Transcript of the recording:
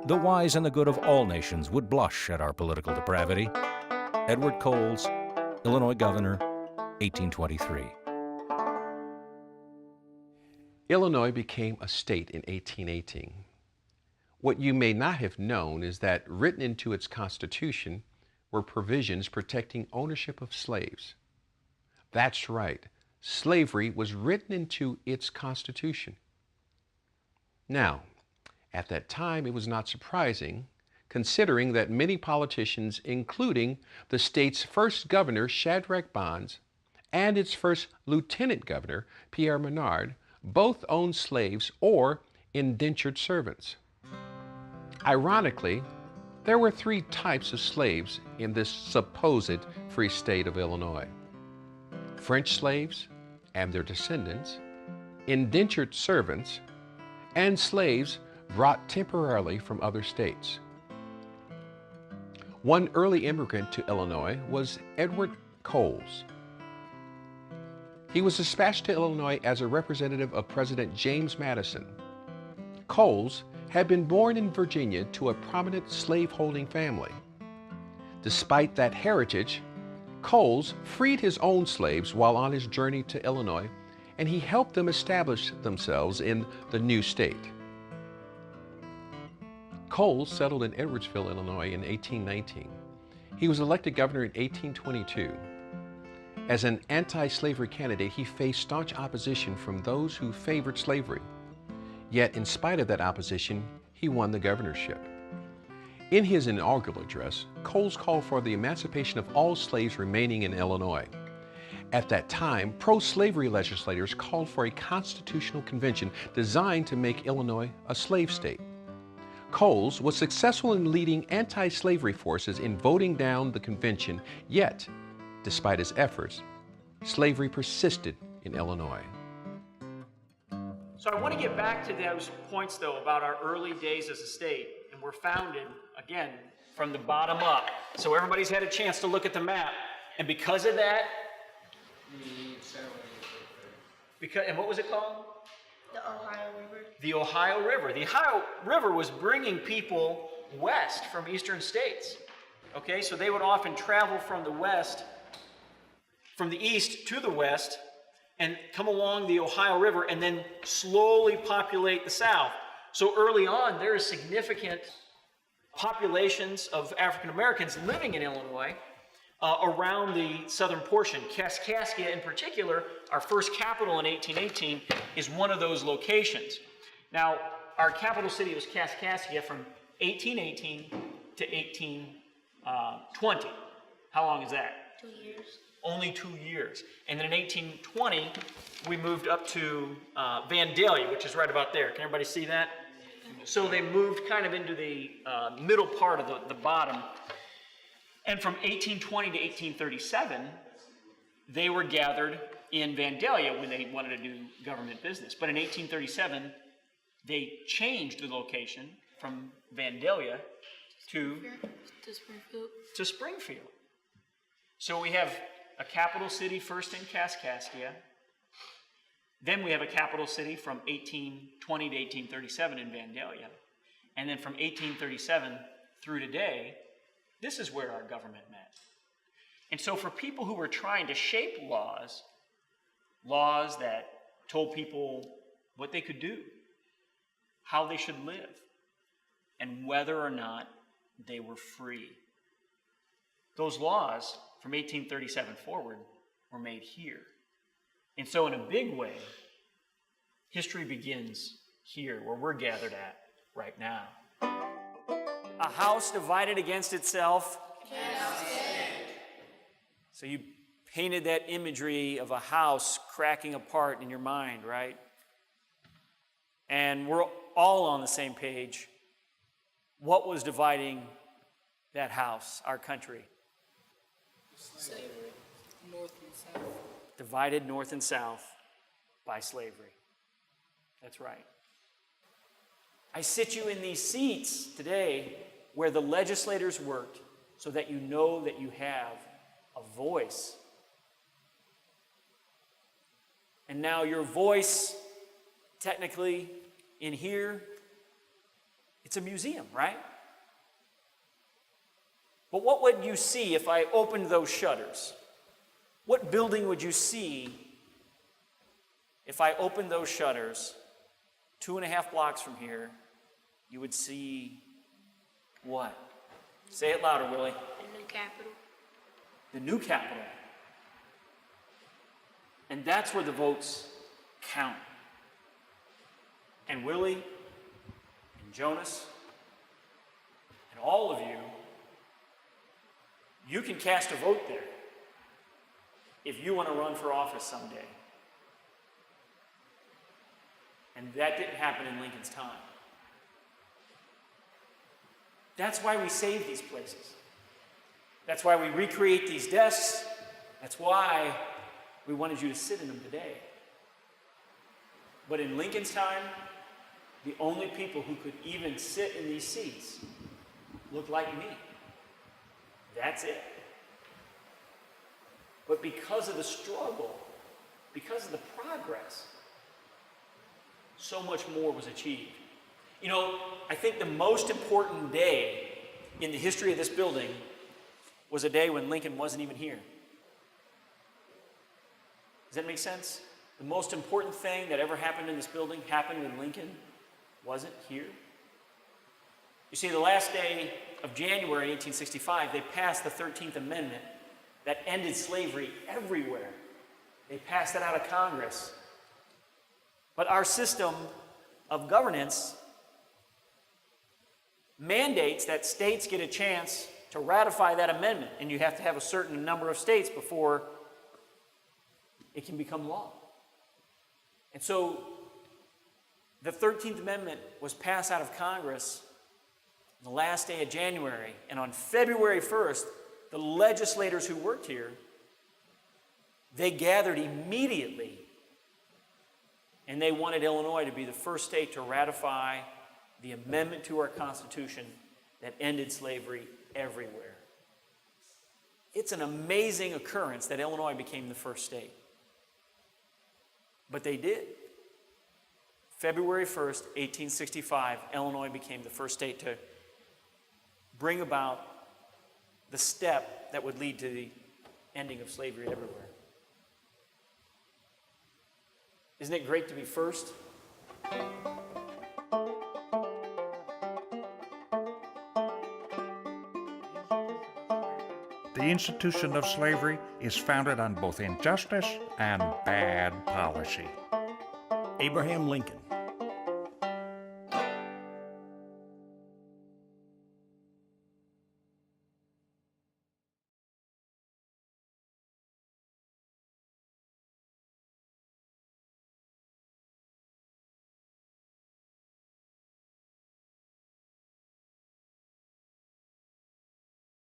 The wise and the good of all nations would blush at our political depravity. Edward Coles, Illinois Governor, 1823. Illinois became a state in 1818. What you may not have known is that written into its Constitution were provisions protecting ownership of slaves. That's right, slavery was written into its Constitution. Now, at that time, it was not surprising, considering that many politicians, including the state's first governor, Shadrach Bonds, and its first lieutenant governor, Pierre Menard, both owned slaves or indentured servants. Ironically, there were three types of slaves in this supposed free state of Illinois: French slaves and their descendants, indentured servants, and slaves brought temporarily from other states. One early immigrant to Illinois was Edward Coles. He was dispatched to Illinois as a representative of President James Madison. Coles had been born in Virginia to a prominent slaveholding family. Despite that heritage, Coles freed his own slaves while on his journey to Illinois, and he helped them establish themselves in the new state. Coles settled in Edwardsville, Illinois in 1819. He was elected governor in 1822. As an anti-slavery candidate, he faced staunch opposition from those who favored slavery. Yet, in spite of that opposition, he won the governorship. In his inaugural address, Coles called for the emancipation of all slaves remaining in Illinois. At that time, pro-slavery legislators called for a constitutional convention designed to make Illinois a slave state. Coles was successful in leading anti-slavery forces in voting down the convention, yet, despite his efforts, slavery persisted in Illinois. So I want to get back to those points, though, about our early days as a state. And we're founded, again, from the bottom up. So everybody's had a chance to look at the map. And because of that, and what was it called? The Ohio River. The Ohio River. The Ohio River was bringing people west from eastern states. Okay, so they would often travel from the west, from the east to the west, and come along the Ohio River and then slowly populate the south. So early on, there is significant populations of African Americans living in Illinois around the southern portion. Kaskaskia in particular, our first capital in 1818, is one of those locations. Now, our capital city was Kaskaskia from 1818 to 1820. How long is that? 2 years. Only 2 years. And then in 1820, we moved up to Vandalia, which is right about there. Can everybody see that? So they moved kind of into the middle part of the bottom. And from 1820 to 1837, they were gathered in Vandalia when they wanted to do government business. But in 1837, they changed the location from Vandalia to Springfield. So we have a capital city first in Kaskaskia. Then we have a capital city from 1820 to 1837 in Vandalia. And then from 1837 through today, this is where our government met. And so for people who were trying to shape laws that told people what they could do, how they should live, and whether or not they were free, those laws from 1837 forward were made here. And so in a big way, history begins here, where we're gathered at right now. A house divided against itself cannot stand. So you painted that imagery of a house cracking apart in your mind, right? And we're all on the same page. What was dividing that house, our country? Slavery. North and South. Divided north and south by slavery. That's right. I sit you in these seats today where the legislators worked so that you know that you have a voice. And now your voice technically, in here, it's a museum, right? But what would you see if I opened those shutters? What building would you see if I opened those shutters 2.5 blocks from here? You would see what? Say it louder, Willie. The new Capitol. The new Capitol. And that's where the votes count. And Willie and Jonas and all of you, you can cast a vote there if you want to run for office someday. And that didn't happen in Lincoln's time. That's why we save these places. That's why we recreate these desks. That's why we wanted you to sit in them today. But in Lincoln's time, the only people who could even sit in these seats looked like me. That's it. But because of the struggle, because of the progress, so much more was achieved. You know, I think the most important day in the history of this building was a day when Lincoln wasn't even here. Does that make sense? The most important thing that ever happened in this building happened when Lincoln wasn't here. You see, the last day of January 1865, they passed the 13th Amendment that ended slavery everywhere. They passed it out of Congress. But our system of governance mandates that states get a chance to ratify that amendment, and you have to have a certain number of states before it can become law. And so the 13th Amendment was passed out of Congress the last day of January, and on February 1st, the legislators who worked here, they gathered immediately, and they wanted Illinois to be the first state to ratify the amendment to our Constitution that ended slavery everywhere. It's an amazing occurrence that Illinois became the first state. But they did. February 1st, 1865, Illinois became the first state to bring about the step that would lead to the ending of slavery everywhere. Isn't it great to be first? The institution of slavery is founded on both injustice and bad policy. Abraham Lincoln